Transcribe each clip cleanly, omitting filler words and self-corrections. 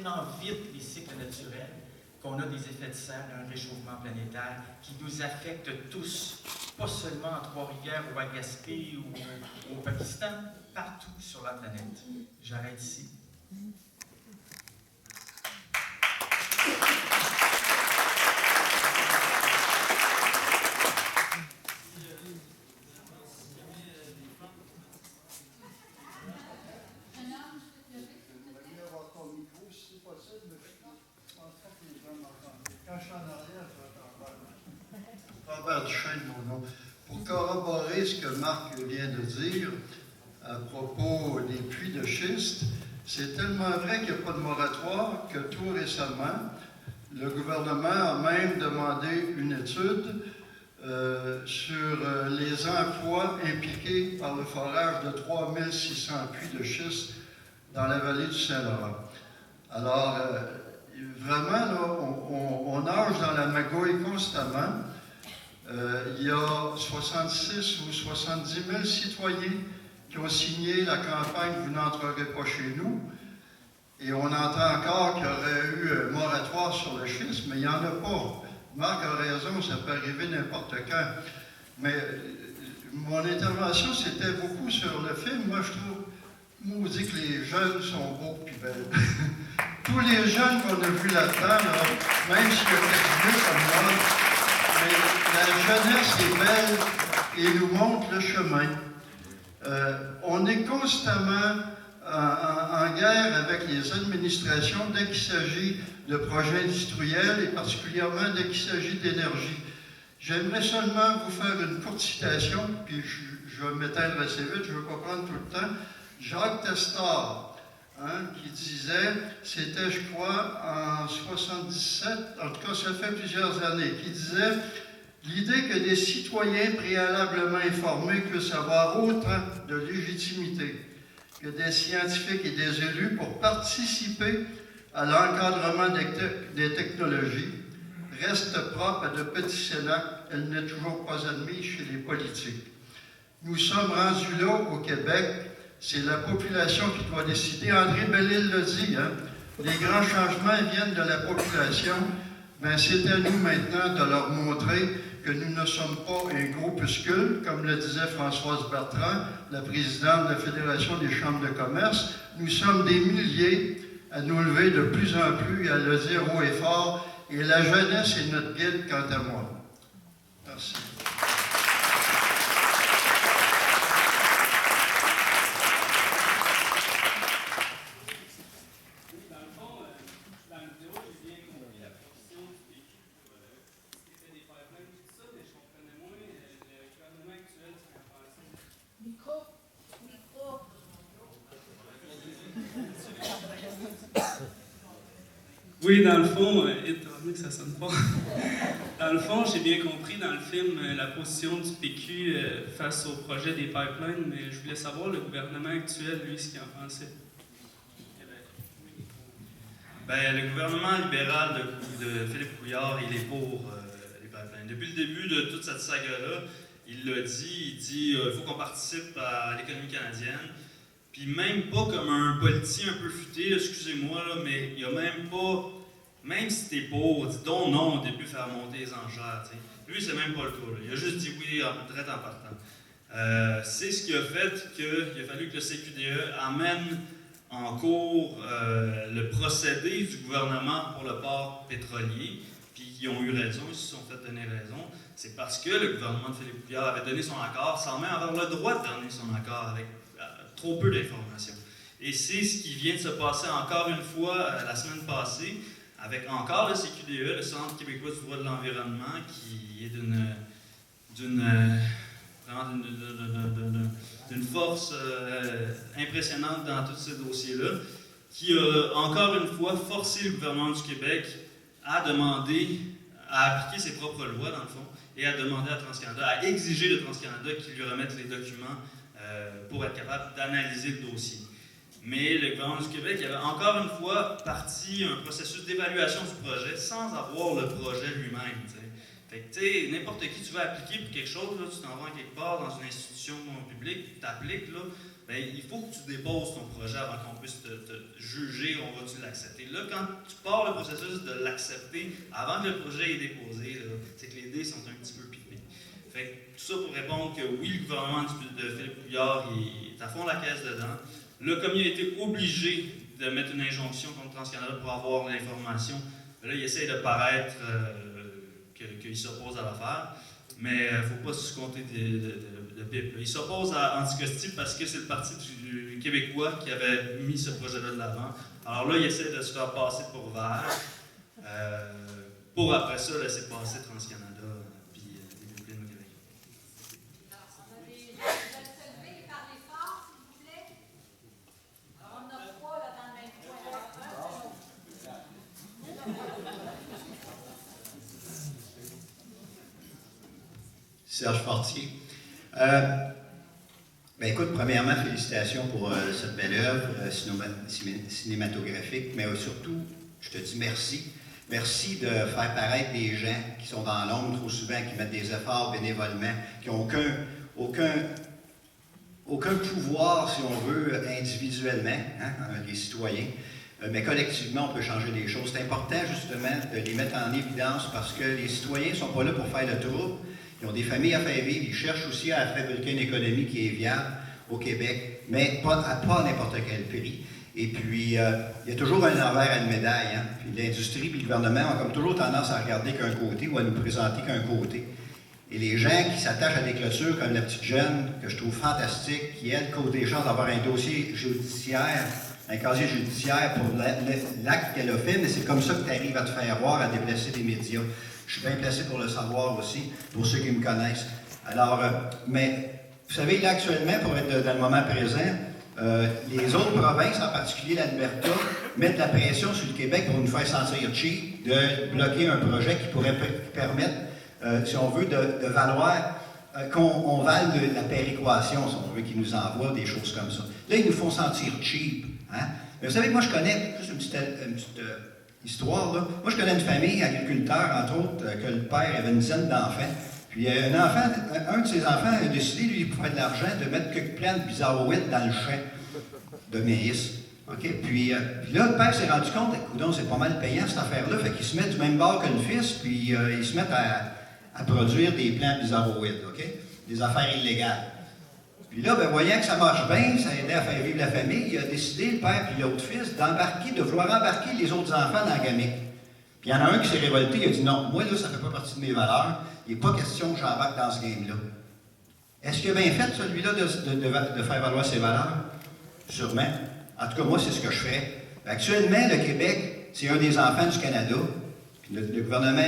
tellement vite les cycles naturels qu'on a des effets de serre, un réchauffement planétaire qui nous affecte tous, pas seulement à Trois-Rivières ou à Gaspé ou au Pakistan, partout sur la planète. J'arrête ici. Robert Duchesne, mon nom. Pour corroborer ce que Marc vient de dire à propos des puits de schiste, c'est tellement vrai qu'il n'y a pas de moratoire que tout récemment, le gouvernement a même demandé une étude sur les emplois impliqués par le forage de 3600 puits de schiste dans la vallée du Saint-Laurent. Alors, vraiment, là, on nage dans la magouille constamment. Il y a 66 ou 70 000 citoyens qui ont signé la campagne « Vous n'entrerez pas chez nous ». Et on entend encore qu'il y aurait eu un moratoire sur le schisme, mais il n'y en a pas. Marc a raison, ça peut arriver n'importe quand. Mais mon intervention, c'était beaucoup sur le film. Moi, je trouve, maudit que les jeunes sont beaux et belles. Tous les jeunes qu'on a vus là-dedans, là, même s'il y a quelques vieux comme moi, mais la jeunesse est belle et nous montre le chemin. On est constamment en guerre avec les administrations dès qu'il s'agit de projets industriels et particulièrement dès qu'il s'agit d'énergie. J'aimerais seulement vous faire une courte citation, puis je vais m'éteindre assez vite, je ne veux pas prendre tout le temps. Jacques Testard, qui disait, c'était je crois en 77, en tout cas ça fait plusieurs années, qui disait « L'idée que des citoyens préalablement informés puissent avoir autant de légitimité que des scientifiques et des élus pour participer à l'encadrement des technologies reste propre à de petits sénats, elle n'est toujours pas admise chez les politiques. Nous sommes rendus là au Québec, c'est la population qui doit décider. André Bellil le dit, les grands changements viennent de la population. Ben, c'est à nous maintenant de leur montrer que nous ne sommes pas un groupuscule, comme le disait Françoise Bertrand, la présidente de la Fédération des chambres de commerce. Nous sommes des milliers à nous lever de plus en plus, à le dire haut et fort, et la jeunesse est notre guide quant à moi. Merci. Oui, dans le fond, étant donné que ça sonne pas, dans le fond, j'ai bien compris dans le film la position du PQ face au projet des pipelines, mais je voulais savoir le gouvernement actuel, lui, ce qu'il en pensait. Bien, le gouvernement libéral de Philippe Couillard, il est pour les pipelines. Depuis le début de toute cette saga-là, il l'a dit, il dit il faut qu'on participe à l'économie canadienne. Puis même pas comme un politicien un peu futé, excusez-moi, là, mais il y a même pas, même si t'es pour, dis donc non au début, faire monter les enchères, t'sais. Lui, c'est même pas le cas, là. Il a juste dit oui direct en partant. C'est ce qui a fait qu'il a fallu que le CQDE amène en cours le procédé du gouvernement pour le port pétrolier, puis ils ont eu raison, ils se sont fait donner raison. C'est parce que le gouvernement de Philippe Couillard avait donné son accord sans même avoir le droit de donner son accord avec trop peu d'informations. Et c'est ce qui vient de se passer encore une fois la semaine passée, avec encore le CQDE, le Centre québécois du droit de l'environnement, qui est d'une force impressionnante dans tous ces dossiers-là, qui a encore une fois forcé le gouvernement du Québec à demander, à appliquer ses propres lois dans le fond, et à demander à TransCanada, à exiger de TransCanada qu'il lui remette les documents pour être capable d'analyser le dossier. Mais le gouvernement du Québec avait encore une fois parti un processus d'évaluation du projet sans avoir le projet lui-même. T'sais. Fait que, tu sais, n'importe qui tu veux appliquer pour quelque chose, là, tu t'en vas quelque part dans une institution publique, tu appliques, là, ben, il faut que tu déposes ton projet avant qu'on puisse te juger, on va-tu l'accepter. Là, quand tu pars le processus de l'accepter, avant que le projet est déposé, c'est que les dés sont un petit peu pipés. Fait que tout ça pour répondre que oui, le gouvernement de Philippe Couillard est à fond la caisse dedans. Là, comme il a été obligé de mettre une injonction contre TransCanada pour avoir l'information, là, il essaie de paraître qu'il s'oppose à l'affaire, mais il ne faut pas se compter de pipe. Il s'oppose à Anticosti parce que c'est le Parti du Québécois qui avait mis ce projet-là de l'avant. Alors là, il essaie de se faire passer pour vert, pour après ça laisser passer TransCanada puis les pipelines au Québec. Alors, on a des lever par les forts, s'il vous plaît. Alors, on en a 3 là dans le même coin. Alors, Serge Fortier. Ben écoute, premièrement, félicitations pour cette belle œuvre cinématographique, mais surtout, je te dis merci. Merci de faire paraître des gens qui sont dans l'ombre trop souvent, qui mettent des efforts bénévolement, qui n'ont aucun pouvoir, si on veut, individuellement, les citoyens. Mais collectivement, on peut changer les choses. C'est important, justement, de les mettre en évidence parce que les citoyens ne sont pas là pour faire le trouble. Ils ont des familles à faire vivre. Ils cherchent aussi à fabriquer une économie qui est viable au Québec, mais pas à n'importe quel prix. Et puis, il y a toujours un envers à une médaille. Puis l'industrie et le gouvernement ont comme toujours tendance à regarder qu'un côté ou à nous présenter qu'un côté. Et les gens qui s'attachent à des clôtures comme la petite jeune, que je trouve fantastique, qui, elle, cause des chances d'avoir un dossier judiciaire, un casier judiciaire pour l'acte qu'elle a fait, mais c'est comme ça que tu arrives à te faire voir, à déplacer des médias. Je suis bien placé pour le savoir aussi, pour ceux qui me connaissent. Alors, mais vous savez, là, actuellement, pour être dans le moment présent, les autres provinces, en particulier l'Alberta, mettent la pression sur le Québec pour nous faire sentir cheap, de bloquer un projet qui pourrait permettre, si on veut, de valoir, qu'on vale de la péréquation, si on veut, qu'ils nous envoient des choses comme ça. Là, ils nous font sentir cheap. Mais vous savez, moi, je connais, juste une petite histoire, là. Moi, je connais une famille agriculteur, entre autres, que le père avait une dizaine d'enfants. Puis un de ses enfants a décidé, lui, pour faire de l'argent, de mettre quelques plantes bizarroïdes dans le champ de maïs. OK? Puis là, le père s'est rendu compte, écoute, c'est pas mal payant cette affaire-là, fait qu'il se met du même bord que le fils, puis ils se mettent à produire des plantes bizarroïdes, OK? Des affaires illégales. Puis là, ben, voyant que ça marche bien, ça aidait à faire vivre la famille, il a décidé, le père puis l'autre fils, de vouloir embarquer les autres enfants dans la gamique. Puis il y en a un qui s'est révolté, il a dit non, moi là, ça ne fait pas partie de mes valeurs, il n'est pas question que j'embarque dans ce game-là. Est-ce qu'il a bien fait, celui-là, de faire valoir ses valeurs? Sûrement. En tout cas, moi, c'est ce que je fais. Actuellement, le Québec, c'est un des enfants du Canada. Puis le gouvernement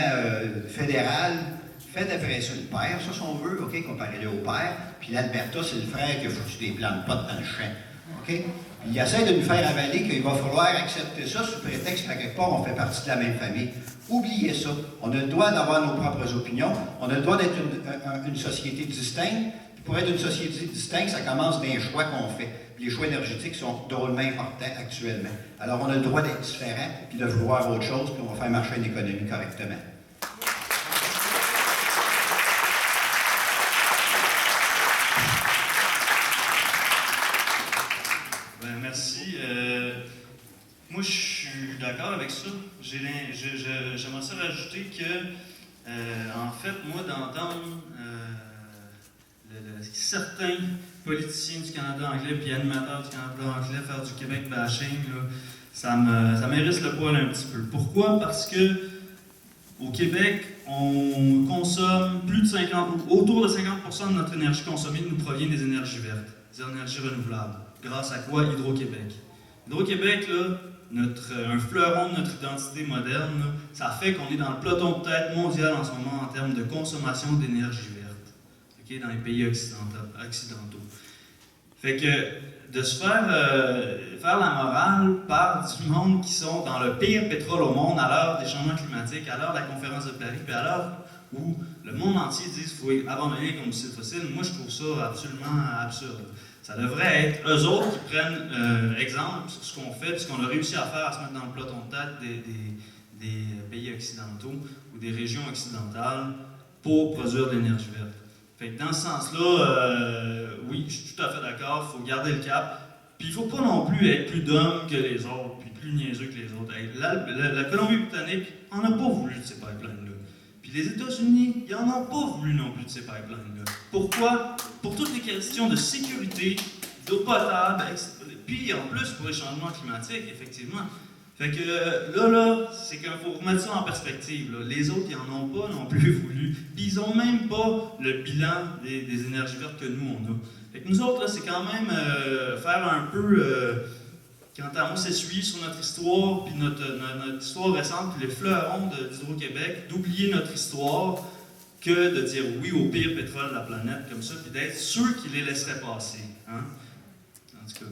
fédéral fait de la pression le père, ça, si on veut, OK, comparé au père. Puis l'Alberta, c'est le frère qui a foutu des plants de potes dans le champ. OK? Puis il essaie de nous faire avaler qu'il va falloir accepter ça sous prétexte qu'à quelque part, on fait partie de la même famille. Oubliez ça. On a le droit d'avoir nos propres opinions. On a le droit d'être une société distincte. Puis pour être une société distincte, ça commence d'un choix qu'on fait. Puis les choix énergétiques sont drôlement importants actuellement. Alors, on a le droit d'être différent, puis de vouloir autre chose, puis on va faire marcher une économie correctement. Merci. Moi, je suis d'accord avec ça. J'aimerais ça rajouter que, en fait, moi, d'entendre certains politiciens du Canada anglais puis animateurs du Canada anglais faire du Québec bashing, là, ça m'hérisse le poil un petit peu. Pourquoi? Parce que au Québec, on consomme autour de 50% de notre énergie consommée nous provient des énergies vertes, des énergies renouvelables. Grâce à quoi? Hydro-Québec. Hydro-Québec, là, un fleuron de notre identité moderne, là, ça fait qu'on est dans le peloton de tête mondial en ce moment en termes de consommation d'énergie verte, okay, dans les pays occidentaux. Fait que de se faire la morale par du monde qui sont dans le pire pétrole au monde à l'heure des changements climatiques, à l'heure de la conférence de Paris, puis à l'heure où le monde entier dit qu'il faut abandonner les combustibles fossiles, moi je trouve ça absolument absurde. Ça devrait être eux autres qui prennent exemple sur ce qu'on fait, puis ce qu'on a réussi à faire, à se mettre dans le peloton de tête des pays occidentaux ou des régions occidentales pour produire de l'énergie verte. Fait que dans ce sens-là, oui, je suis tout à fait d'accord, il faut garder le cap. Puis il ne faut pas non plus être plus d'hommes que les autres, puis plus niaiseux que les autres. Hey, la Colombie-Britannique en a pas voulu de ces pipelines-là. Puis les États-Unis, ils en ont pas voulu non plus de ces pipelines-là. Pourquoi? Pour toutes les questions de sécurité, d'eau potable, puis en plus pour les changements climatiques, effectivement. Fait que là, c'est qu'il faut remettre ça en perspective. Là. Les autres, ils en ont pas non plus voulu. Puis ils ont même pas le bilan des énergies vertes que nous, on a. Fait que nous autres, là, c'est quand même faire un peu, quant à moi, s'essuyer sur notre histoire, puis notre histoire récente, puis les fleurons d'Hydro-Québec, d'oublier notre histoire que de dire oui au pire pétrole de la planète comme ça, puis d'être ceux qui les laisseraient passer. Hein? En tout cas.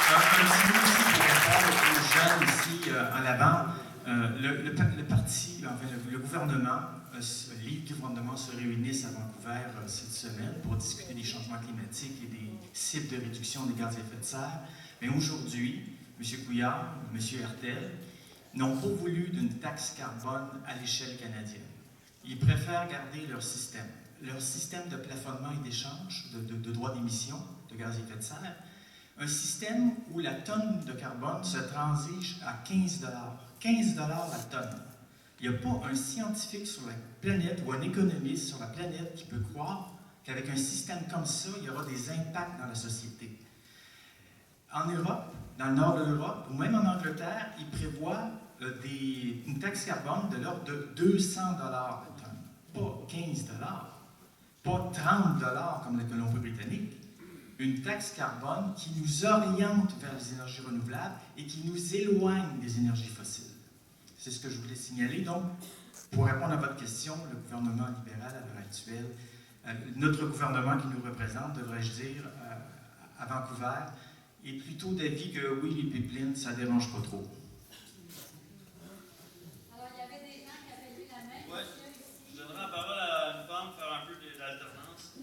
Un petit mot aussi pour répondre aux jeunes ici en avant. Le parti, enfin le gouvernement, les gouvernements se réunissent à Vancouver cette semaine pour discuter des changements climatiques et des cibles de réduction des gaz à effet de serre. Mais aujourd'hui, M. Couillard, M. Hertel n'ont pas voulu d'une taxe carbone à l'échelle canadienne. Ils préfèrent garder leur système de plafonnement et d'échange de droits d'émission de gaz à effet de serre. Un système où la tonne de carbone se transige à 15 $. 15 $ la tonne. Il n'y a pas un scientifique sur la planète ou un économiste sur la planète qui peut croire qu'avec un système comme ça, il y aura des impacts dans la société. En Europe, dans le nord de l'Europe, ou même en Angleterre, ils prévoient une taxe carbone de l'ordre de 200 $ la tonne. Pas 15 $, pas 30 $ comme la Colombie-Britannique. Une taxe carbone qui nous oriente vers les énergies renouvelables et qui nous éloigne des énergies fossiles. C'est ce que je voulais signaler. Donc, pour répondre à votre question, le gouvernement libéral à l'heure actuelle, notre gouvernement qui nous représente, devrais-je dire, à Vancouver, est plutôt d'avis que oui, les pipelines, ça ne dérange pas trop. Alors, il y avait des gens qui avaient levé la main. Ouais. Monsieur, ici. Je donnerai la parole à une femme pour faire un peu d'alternance.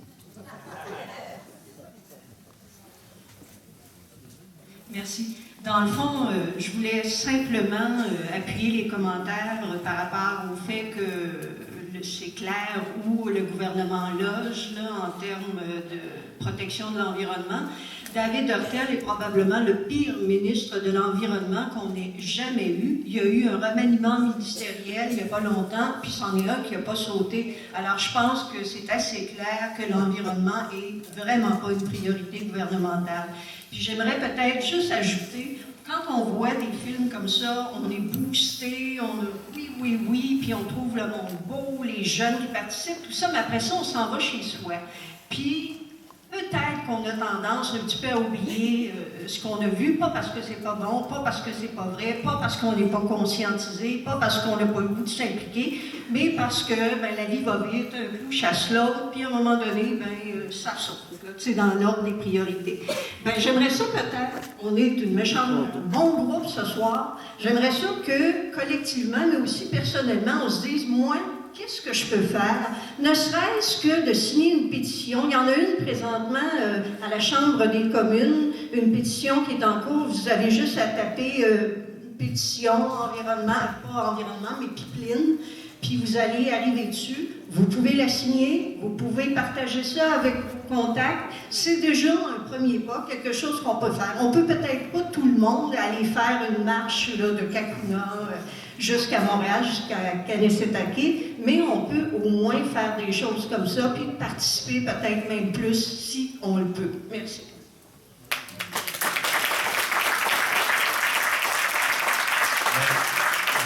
Merci. Dans le fond, je voulais simplement appuyer les commentaires par rapport au fait que c'est clair où le gouvernement loge là, en termes de protection de l'environnement. David Hertel est probablement le pire ministre de l'Environnement qu'on ait jamais eu. Il y a eu un remaniement ministériel il n'y a pas longtemps, puis c'en est un qui n'a pas sauté. Alors je pense que c'est assez clair que l'environnement est vraiment pas une priorité gouvernementale. Puis j'aimerais peut-être juste ajouter, quand on voit des films comme ça, on est boosté, on a oui, puis on trouve le monde beau, les jeunes qui participent, tout ça, mais après ça, on s'en va chez soi. Puis peut-être qu'on a tendance un petit peu à oublier ce qu'on a vu, pas parce que c'est pas bon, pas parce que c'est pas vrai, pas parce qu'on n'est pas conscientisé, pas parce qu'on n'a pas le goût de s'impliquer, mais parce que la vie va vite, un coup chasse l'autre, puis à un moment donné, ça saute. C'est dans l'ordre des priorités. J'aimerais ça peut-être, on est une méchante, un bon groupe ce soir, j'aimerais ça que collectivement, mais aussi personnellement, on se dise, moi, qu'est-ce que je peux faire? Ne serait-ce que de signer une pétition. Il y en a une présentement à la Chambre des communes, une pétition qui est en cours. Vous avez juste à taper pétition, environnement, pas environnement, mais pipeline, puis vous allez arriver dessus. Vous pouvez la signer, vous pouvez partager ça avec vos contacts. C'est déjà un premier pas, quelque chose qu'on peut faire. On peut peut-être pas tout le monde aller faire une marche là, de Kakuna jusqu'à Montréal, jusqu'à Kanesetake, mais on peut au moins faire des choses comme ça, puis participer peut-être même plus si on le peut. Merci.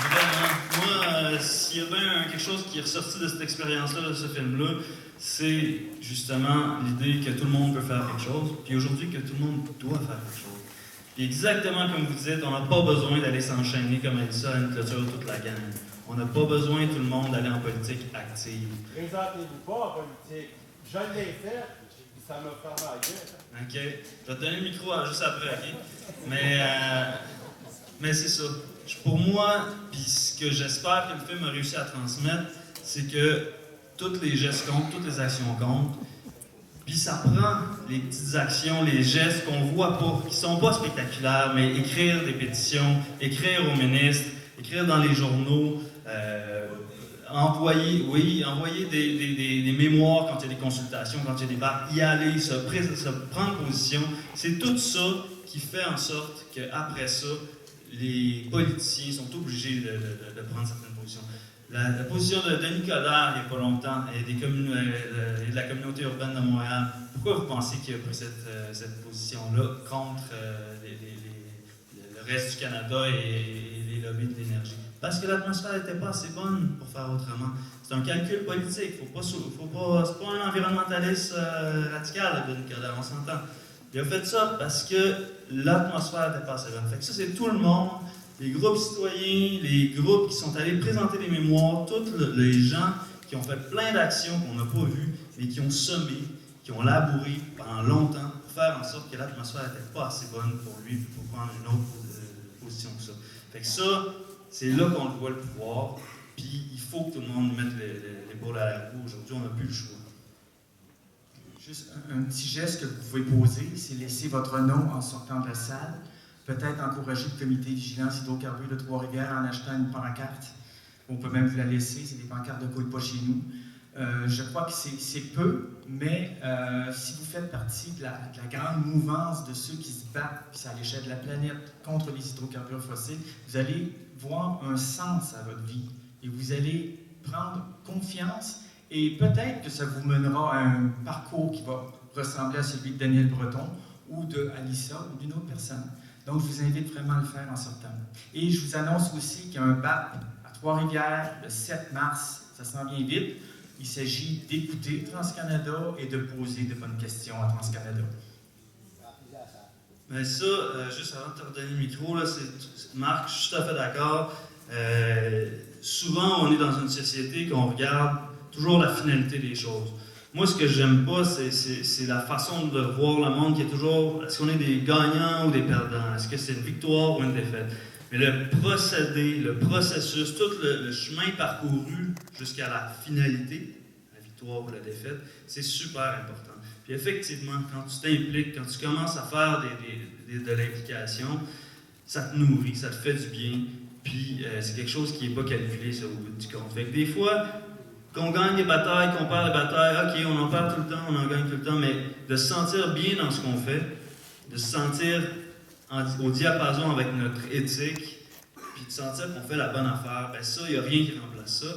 Évidemment, moi, s'il y a bien quelque chose qui est ressorti de cette expérience-là, de ce film-là, c'est justement l'idée que tout le monde peut faire quelque chose, puis aujourd'hui que tout le monde doit faire quelque chose. Puis exactement comme vous dites, on n'a pas besoin d'aller s'enchaîner comme elle dit ça à une clôture toute la gang. On n'a pas besoin tout le monde d'aller en politique active. Présentez-vous pas en politique. Je l'ai fait, puis ça m'a fermé la gueule. OK. Je vais te donner le micro juste après, OK? Mais c'est ça. Pour moi, puis ce que j'espère que le film a réussi à transmettre, c'est que tous les gestes comptent, toutes les actions comptent. Puis ça prend les petites actions, les gestes qu'on voit pas, qui sont pas spectaculaires, mais écrire des pétitions, écrire aux ministres, écrire dans les journaux, envoyer des mémoires quand il y a des consultations, quand il y a des débats, y aller, se prendre position. C'est tout ça qui fait en sorte qu'après ça, les politiciens sont obligés de prendre certaines positions. La position de Denis Coderre, il n'y a pas longtemps, et de la communauté urbaine de Montréal, pourquoi vous pensez qu'il a pris cette position-là contre le reste du Canada et les lobbies de l'énergie? Parce que l'atmosphère n'était pas assez bonne pour faire autrement. C'est un calcul politique. C'est pas un environnementaliste radical, Denis Coderre, on s'entend. Il a fait ça parce que l'atmosphère n'était pas assez bonne. Fait que ça, c'est tout le monde, les groupes citoyens, les groupes qui sont allés présenter des mémoires, tous les gens qui ont fait plein d'actions qu'on n'a pas vues, mais qui ont semé, qui ont labouré pendant longtemps pour faire en sorte que l'atmosphère n'était pas assez bonne pour lui, pour prendre une autre position que ça. Fait que ça, c'est là qu'on le voit le pouvoir, puis il faut que tout le monde mette l'épaule à la roue. Aujourd'hui, on n'a plus le choix. Juste un petit geste que vous pouvez poser, c'est laisser votre nom en sortant de la salle. Peut-être encourager le comité de vigilance hydrocarbures de Trois-Rivières en achetant une pancarte. On peut même vous la laisser, c'est des pancartes de coule pas chez nous. Je crois que c'est peu, mais si vous faites partie de la grande mouvance de ceux qui se battent, puis c'est à l'échelle de la planète, contre les hydrocarbures fossiles, vous allez voir un sens à votre vie et vous allez prendre confiance et peut-être que ça vous mènera à un parcours qui va ressembler à celui de Daniel Breton ou de Alissa ou d'une autre personne. Donc, je vous invite vraiment à le faire en sortant. Et je vous annonce aussi qu'il y a un BAP à Trois-Rivières le 7 mars. Ça s'en vient vite. Il s'agit d'écouter TransCanada et de poser de bonnes questions à TransCanada. Mais ça, juste avant de te redonner le micro, là, Marc, je suis tout à fait d'accord. Souvent, on est dans une société qu'on regarde toujours la finalité des choses. Moi, ce que j'aime pas, c'est la façon de voir le monde qui est toujours, est-ce qu'on est des gagnants ou des perdants? Est-ce que c'est une victoire ou une défaite? Mais le procédé, le processus, tout le chemin parcouru jusqu'à la finalité, la victoire ou la défaite, c'est super important. Puis effectivement, quand tu t'impliques, quand tu commences à faire de l'implication, ça te nourrit, ça te fait du bien, puis c'est quelque chose qui n'est pas calculé ça, au bout du compte. Fait que des fois, qu'on gagne des batailles, qu'on perd des batailles, ok, on en perd tout le temps, on en gagne tout le temps, mais de se sentir bien dans ce qu'on fait, de se sentir au diapason avec notre éthique, puis de sentir qu'on fait la bonne affaire, ben ça, il n'y a rien qui remplace ça.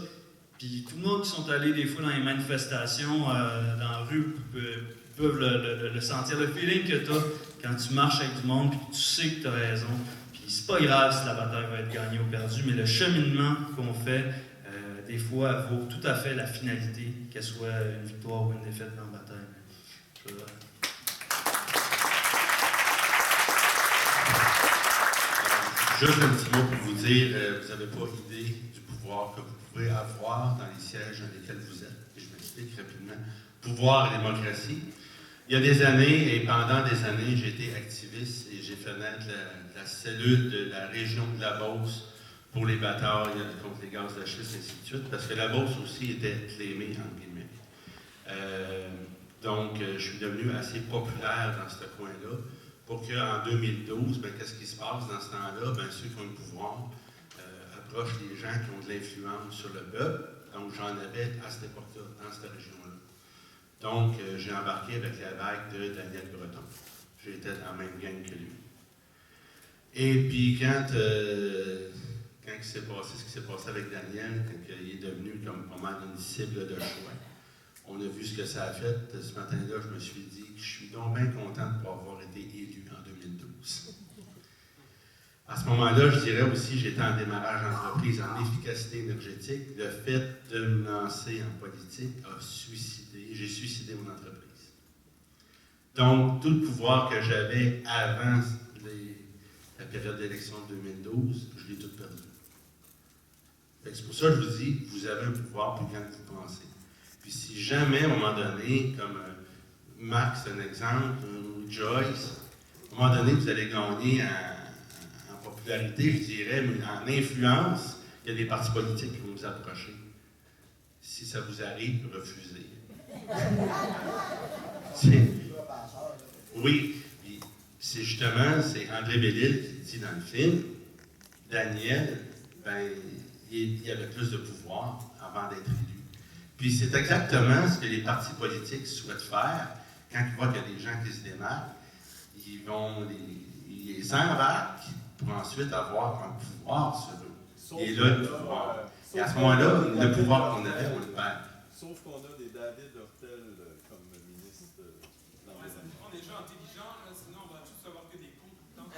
Puis tout le monde qui sont allés des fois dans les manifestations, dans la rue, peuvent le sentir, le feeling que tu as quand tu marches avec du monde, puis que tu sais que tu as raison. Puis c'est pas grave si la bataille va être gagnée ou perdue, mais le cheminement qu'on fait, des fois, vaut tout à fait la finalité, qu'elle soit une victoire ou une défaite dans la bataille. Juste un petit mot pour vous dire, vous n'avez pas idée du pouvoir que vous pouvez avoir dans les sièges dans lesquels vous êtes. Et je m'explique rapidement. Pouvoir et démocratie. Il y a des années, et pendant des années, j'ai été activiste et j'ai fait naître la cellule de la région de la Beauce pour les batailles contre les gaz de schiste, et ainsi de suite, parce que la Beauce aussi était clémée, entre guillemets. Donc, je suis devenu assez populaire dans ce coin-là, pour qu'en 2012, qu'est-ce qui se passe dans ce temps-là? Ceux qui ont le pouvoir approchent les gens qui ont de l'influence sur le peuple. Donc, j'en avais à cette époque-là, dans cette région-là. Donc, j'ai embarqué avec la vague de Daniel Breton. J'étais dans la même gang que lui. Et puis, quand il s'est passé ce qui s'est passé avec Daniel, quand il est devenu comme pas mal une cible de choix, on a vu ce que ça a fait. Ce matin-là, je me suis dit que je suis donc bien content de ne pas avoir été élu en 2012. À ce moment-là, je dirais aussi, j'étais en démarrage d'entreprise en efficacité énergétique. Le fait de me lancer en politique j'ai suicidé mon entreprise. Donc, tout le pouvoir que j'avais avant la période d'élection de 2012, je l'ai tout perdu. C'est pour ça que je vous dis, vous avez un pouvoir plus grand que vous pensez. Puis si jamais, à un moment donné, comme Marc, c'est un exemple, ou Joyce, à un moment donné, vous allez gagner en popularité, je dirais, mais en influence, il y a des partis politiques qui vont vous approcher. Si ça vous arrive, refusez. Oui, c'est justement, c'est André Bellil qui dit dans le film, Daniel, il y avait plus de pouvoir avant d'être élu. Puis c'est exactement ce que les partis politiques souhaitent faire. Quand ils voient qu'il y a des gens qui se démarquent, ils les embarquent pour ensuite avoir un pouvoir sur eux. Et là, le pouvoir. Et à ce moment-là, le pouvoir qu'on avait, on le perd. Sauf qu'on a des David Hurtel comme ministre dans les années. On est des gens intelligents, là, sinon on va tous avoir que des cons tout le temps.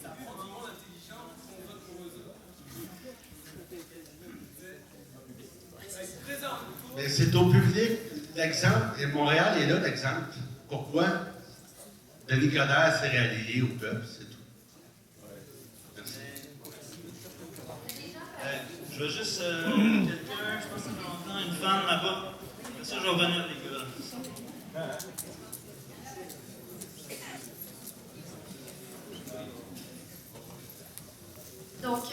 Ça prend du monde intelligent pour qu'on vote pour eux autres. Mais c'est au public l'exemple, et Montréal est là l'exemple. Pourquoi Denis Coderre s'est rallié au peuple, c'est tout. Merci. Je veux juste quelqu'un, je pense que ça fait longtemps, une femme là-bas. Après ça, je vais revenir, les gars. Donc,